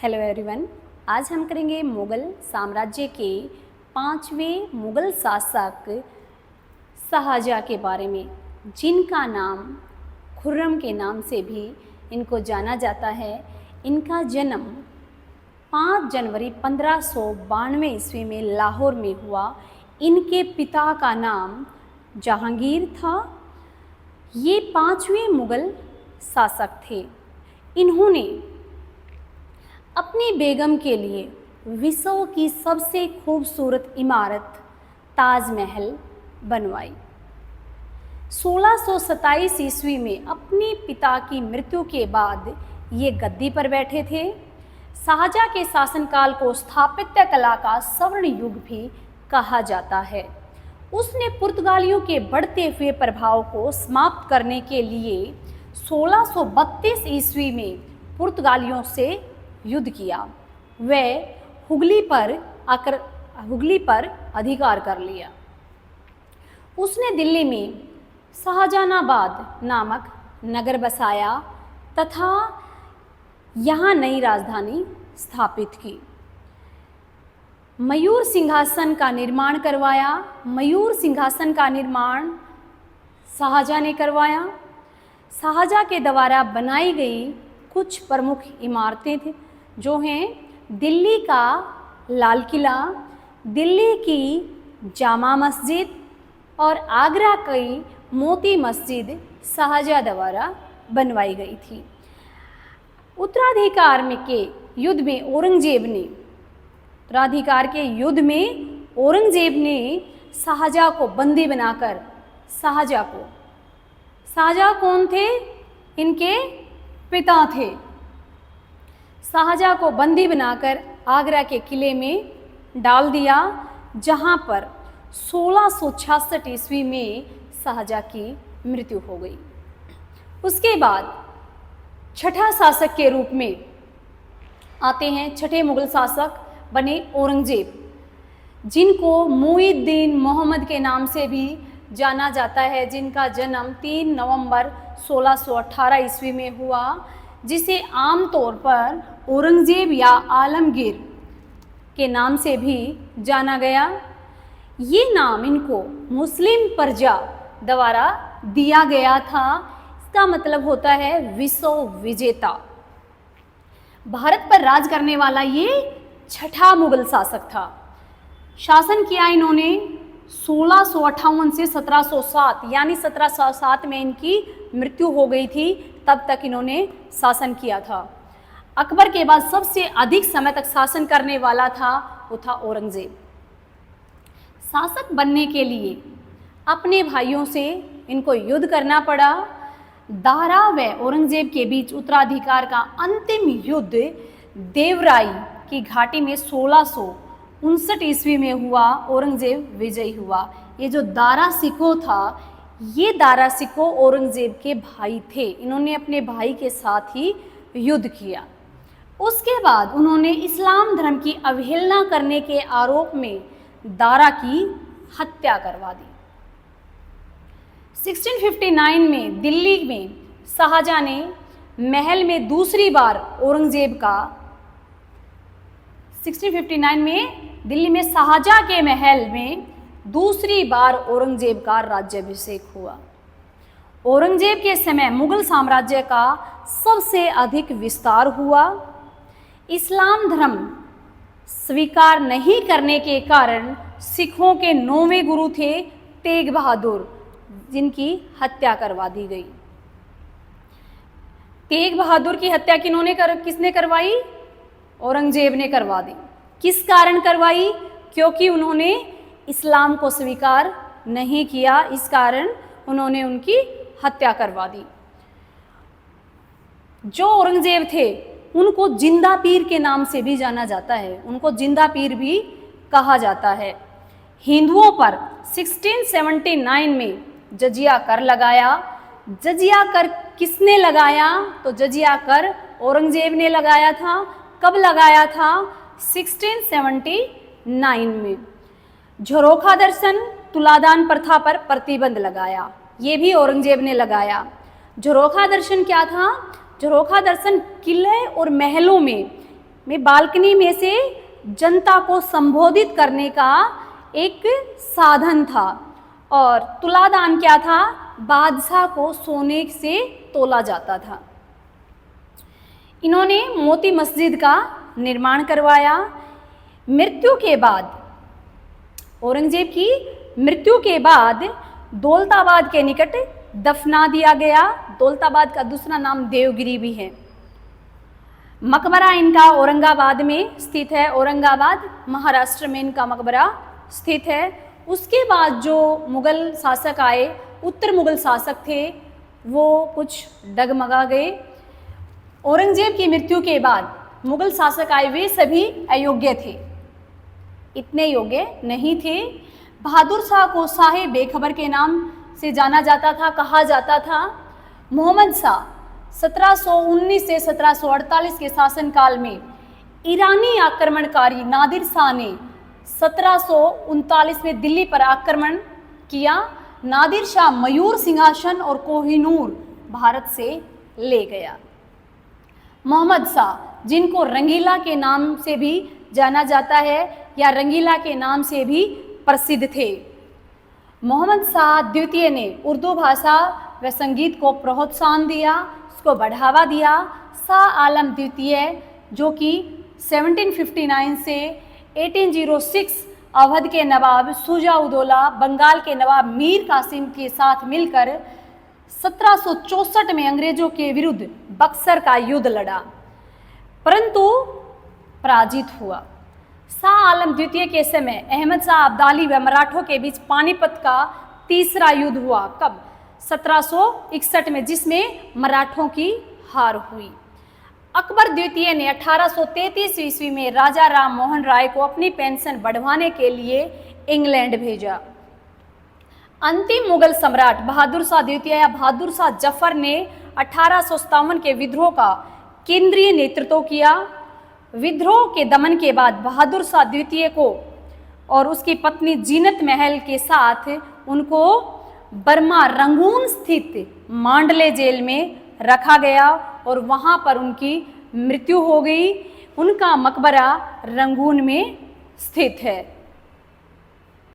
Hello everyone, आज हम करेंगे मुग़ल साम्राज्य के 5वें मुग़ल शासक शाहजहाँ के बारे में, जिनका नाम खुर्रम के नाम से भी इनको जाना जाता है। इनका जन्म 5 जनवरी 1592 ईस्वी में लाहौर में हुआ। इनके पिता का नाम जहांगीर था। ये 5वें मुग़ल शासक थे। इन्होंने अपनी बेगम के लिए विश्व की सबसे खूबसूरत इमारत ताजमहल बनवाई। 1627 ईस्वी में अपने पिता की मृत्यु के बाद ये गद्दी पर बैठे थे। शाहजहाँ के शासनकाल को स्थापत्य कला का स्वर्ण युग भी कहा जाता है। उसने पुर्तगालियों के बढ़ते हुए प्रभाव को समाप्त करने के लिए 1632 ईस्वी में पुर्तगालियों से युद्ध किया। वह हुगली पर अधिकार कर लिया। उसने दिल्ली में शाहजहानाबाद नामक नगर बसाया तथा यहाँ नई राजधानी स्थापित की। मयूर सिंहासन का निर्माण करवाया। मयूर सिंहासन का निर्माण शाहजहाँ ने करवाया। शाहजहाँ के द्वारा बनाई गई कुछ प्रमुख इमारतें थी, जो हैं दिल्ली का लाल किला, दिल्ली की जामा मस्जिद और आगरा की मोती मस्जिद शाहजहाँ द्वारा बनवाई गई थी। उत्तराधिकार के युद्ध में औरंगजेब ने शाहजहाँ को बंदी बनाकर शाहजहाँ कौन थे? इनके पिता थे। शाहजहाँ को बंदी बनाकर आगरा के किले में डाल दिया, जहाँ पर 1666 ईस्वी में शाहजहाँ की मृत्यु हो गई। उसके बाद छठा शासक के रूप में आते हैं, छठे मुग़ल शासक बने औरंगजेब, जिनको मुइज़्ज़ीन मोहम्मद के नाम से भी जाना जाता है, जिनका जन्म 3 नवंबर 1618 ईस्वी में हुआ, जिसे आमतौर पर औरंगजेब या आलमगीर के नाम से भी जाना गया। ये नाम इनको मुस्लिम प्रजा द्वारा दिया गया था। इसका मतलब होता है विश्व विजेता। भारत पर राज करने वाला ये छठा मुग़ल शासक था। शासन किया इन्होंने 1658 से 1707, यानी 1707 में इनकी मृत्यु हो गई थी। तब तक इन्होंने शासन किया था। अकबर के बाद सबसे अधिक समय तक शासन करने वाला वो था औरंगजेब। शासक बनने के लिए अपने भाइयों से इनको युद्ध करना पड़ा। दारा व औरंगजेब के बीच उत्तराधिकार का अंतिम युद्ध देवराई की घाटी में 1659 ईस्वी में हुआ। औरंगजेब विजयी हुआ। ये जो दारा सिकोह था, ये दारा सिकोह औरंगजेब के भाई थे। इन्होंने अपने भाई के साथ ही युद्ध किया। उसके बाद उन्होंने इस्लाम धर्म की अवहेलना करने के आरोप में दारा की हत्या करवा दी। 1659 में दिल्ली में शाहजहाँ ने महल में दूसरी बार औरंगजेब का 1659 में दिल्ली में शाहजहाँ के महल में दूसरी बार औरंगजेब का राज्याभिषेक हुआ। औरंगजेब के समय मुग़ल साम्राज्य का सबसे अधिक विस्तार हुआ। इस्लाम धर्म स्वीकार नहीं करने के कारण सिखों के 9वें गुरु थे तेग बहादुर, जिनकी हत्या करवा दी गई। तेग बहादुर की हत्या किसने करवाई? औरंगजेब ने करवा दी। किस कारण करवाई? क्योंकि उन्होंने इस्लाम को स्वीकार नहीं किया। इस कारण उन्होंने उनकी हत्या करवा दी। जो औरंगजेब थे उनको जिंदा पीर के नाम से भी जाना जाता है। उनको जिंदा पीर भी कहा जाता है। हिंदुओं पर 1679 में जजिया कर लगाया। जजिया कर किसने लगाया? तो जजिया कर औरंगजेब ने लगाया था। कब लगाया था? 1679 में। झरोखा दर्शन, तुलादान प्रथा पर प्रतिबंध लगाया। ये भी औरंगजेब ने लगाया। झरोखा दर्शन क्या था? झरोखा दर्शन किले और महलों में में बालकनी में से जनता को संबोधित करने का एक साधन था। और तुलादान क्या था? बादशाह को सोने से तोला जाता था। इन्होंने मोती मस्जिद का निर्माण करवाया। मृत्यु के बाद, औरंगजेब की मृत्यु के बाद दौलताबाद के निकट दफना दिया गया। दौलताबाद का दूसरा नाम देवगिरी भी है। मकबरा इनका औरंगाबाद में स्थित है। औरंगाबाद महाराष्ट्र में इनका मकबरा स्थित है। उसके बाद जो मुगल शासक आए, उत्तर मुगल शासक थे, वो कुछ डगमगा गए। औरंगजेब की मृत्यु के बाद मुगल शासक आए, वे सभी अयोग्य थे, इतने योग्य नहीं थे। बहादुर शाह को शाह बेखबर के नाम से जाना जाता था, कहा जाता था। मोहम्मद शाह 1719 से 1748 के शासनकाल में ईरानी आक्रमणकारी नादिर शाह ने 1739 में दिल्ली पर आक्रमण किया। नादिर शाह मयूर सिंहासन और कोहिनूर भारत से ले गया। मोहम्मद शाह, जिनको रंगीला के नाम से भी जाना जाता है या रंगीला के नाम से भी प्रसिद्ध थे, मोहम्मद शाह द्वितीय ने उर्दू भाषा व संगीत को प्रोत्साहन दिया, उसको बढ़ावा दिया। शाह आलम द्वितीय, जो कि 1759 से 1806 अवध के नवाब शुजा-उद-दौला, बंगाल के नवाब मीर कासिम के साथ मिलकर 1764 में अंग्रेजों के विरुद्ध बक्सर का युद्ध लड़ा, परंतु पराजित हुआ। शाह आलम द्वितीय के समय अहमद शाह अब्दाली व मराठों के बीच पानीपत का तीसरा युद्ध हुआ। कब? 1761 में, जिसमें मराठों की हार हुई। अकबर द्वितीय ने 1833 ईस्वी में राजा राम मोहन राय को अपनी पेंशन बढ़वाने के लिए इंग्लैंड भेजा। अंतिम मुगल सम्राट बहादुर शाह द्वितीय या बहादुर शाह जफर ने 1857 के विद्रोह का केंद्रीय नेतृत्व किया। विद्रोह के दमन के बाद बहादुर शाह द्वितीय को और उसकी पत्नी जीनत महल के साथ उनको बर्मा रंगून स्थित मांडले जेल में रखा गया और वहाँ पर उनकी मृत्यु हो गई। उनका मकबरा रंगून में स्थित है।